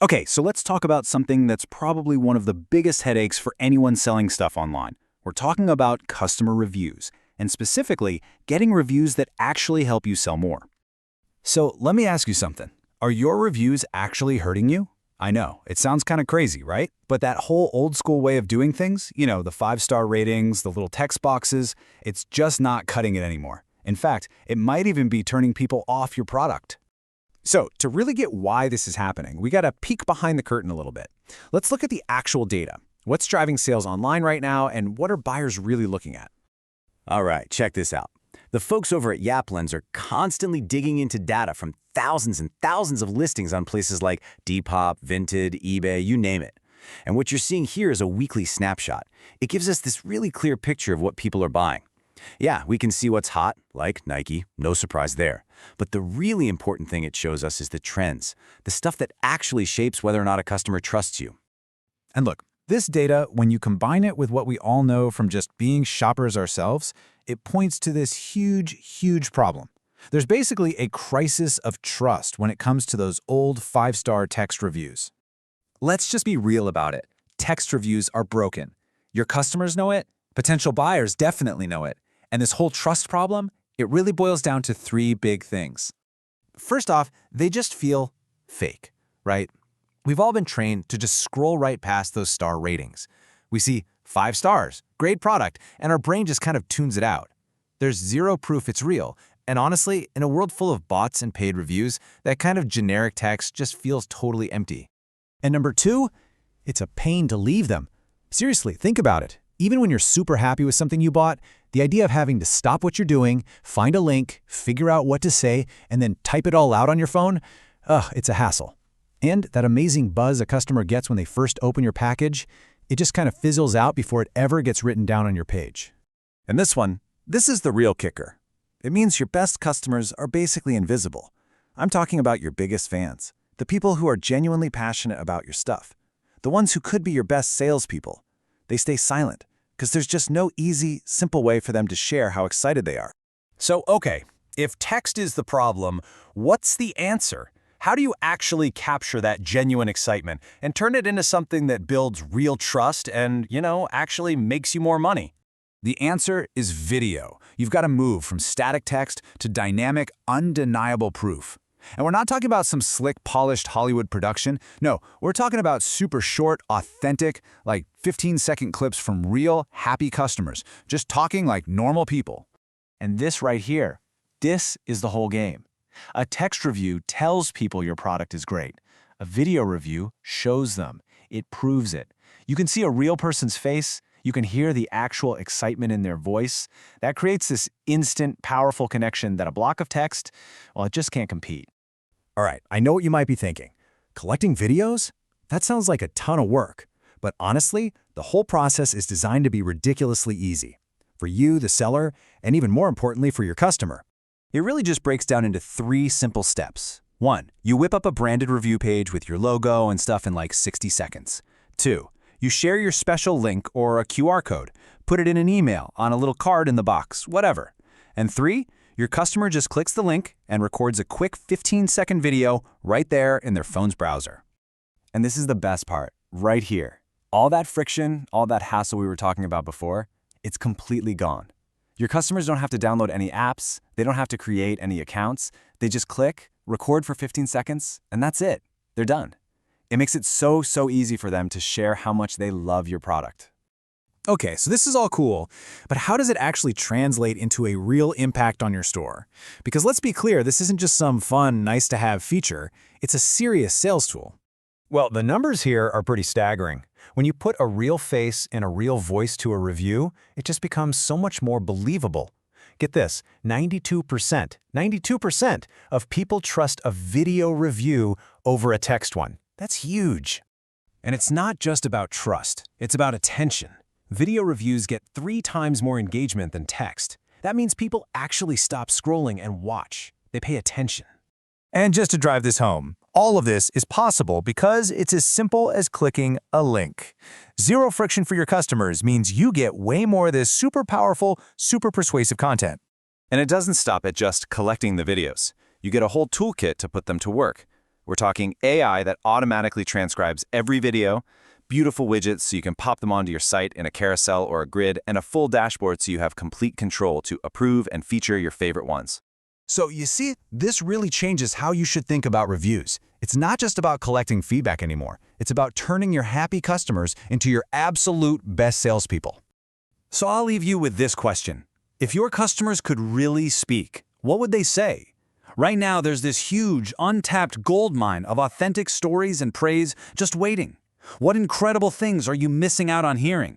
Okay, so let's talk about something that's probably one of the biggest headaches for anyone selling stuff online. We're talking about customer reviews, and specifically, getting reviews that actually help you sell more. So let me ask you something. Are your reviews actually hurting you? I know, it sounds kind of crazy, right? But that whole old school way of doing things, the 5-star ratings, the little text boxes, it's just not cutting it anymore. In fact, it might even be turning people off your product. So, to really get why this is happening, we got to peek behind the curtain a little bit. Let's look at the actual data. What's driving sales online right now, and what are buyers really looking at? All right, check this out. The folks over at Yaplens are constantly digging into data from thousands and thousands of listings on places like Depop, Vinted, eBay, you name it. And what you're seeing here is a weekly snapshot. It gives us this really clear picture of what people are buying. Yeah, we can see what's hot, like Nike, no surprise there. But the really important thing it shows us is the trends, the stuff that actually shapes whether or not a customer trusts you. And look, this data, when you combine it with what we all know from just being shoppers ourselves, it points to this huge problem. There's basically a crisis of trust when it comes to those old 5-star text reviews. Let's just be real about it. Text reviews are broken. Your customers know it, potential buyers definitely know it. And this whole trust problem, it really boils down to 3 big things. First off, they just feel fake, right? We've all been trained to just scroll right past those star ratings. We see 5 stars, great product, and our brain just kind of tunes it out. There's zero proof it's real. And honestly, in a world full of bots and paid reviews, that kind of generic text just feels totally empty. And number 2, it's a pain to leave them. Seriously, think about it. Even when you're super happy with something you bought, the idea of having to stop what you're doing, find a link, figure out what to say, and then type it all out on your phone, it's a hassle. And that amazing buzz a customer gets when they first open your package, it just kind of fizzles out before it ever gets written down on your page. And this is the real kicker. It means your best customers are basically invisible. I'm talking about your biggest fans, the people who are genuinely passionate about your stuff, the ones who could be your best salespeople. They stay silent, because there's just no easy, simple way for them to share how excited they are. So, okay, if text is the problem, what's the answer? How do you actually capture that genuine excitement and turn it into something that builds real trust and, actually makes you more money? The answer is video. You've got to move from static text to dynamic, undeniable proof. And we're not talking about some slick, polished Hollywood production. No, we're talking about super short, authentic, like 15-second clips from real, happy customers, just talking like normal people. And this right here, this is the whole game. A text review tells people your product is great. A video review shows them. It proves it. You can see a real person's face. You can hear the actual excitement in their voice. That creates this instant, powerful connection that a block of text, well, it just can't compete. All right, I know what you might be thinking. Collecting videos? That sounds like a ton of work. But honestly, the whole process is designed to be ridiculously easy. For you, the seller, and even more importantly, for your customer. It really just breaks down into 3 simple steps. 1, you whip up a branded review page with your logo and stuff in like 60 seconds. 2, you share your special link or a QR code. Put it in an email, on a little card in the box, whatever. And 3, your customer just clicks the link and records a quick 15-second video right there in their phone's browser. And this is the best part, right here. All that friction, all that hassle we were talking about before, it's completely gone. Your customers don't have to download any apps, they don't have to create any accounts, they just click, record for 15 seconds, and that's it. They're done. It makes it so easy for them to share how much they love your product. Okay, so this is all cool, but how does it actually translate into a real impact on your store? Because let's be clear, this isn't just some fun, nice-to-have feature, it's a serious sales tool. Well, the numbers here are pretty staggering. When you put a real face and a real voice to a review, it just becomes so much more believable. Get this, 92% of people trust a video review over a text one. That's huge. And it's not just about trust, it's about attention. Video reviews get 3 times more engagement than text. That means people actually stop scrolling and watch. They pay attention. And just to drive this home, all of this is possible because it's as simple as clicking a link. Zero friction for your customers means you get way more of this super powerful, super persuasive content. And it doesn't stop at just collecting the videos. You get a whole toolkit to put them to work. We're talking AI that automatically transcribes every video, beautiful widgets so you can pop them onto your site in a carousel or a grid, and a full dashboard so you have complete control to approve and feature your favorite ones. So you see, this really changes how you should think about reviews. It's not just about collecting feedback anymore. It's about turning your happy customers into your absolute best salespeople. So I'll leave you with this question. If your customers could really speak, what would they say? Right now, there's this huge, untapped goldmine of authentic stories and praise just waiting. What incredible things are you missing out on hearing?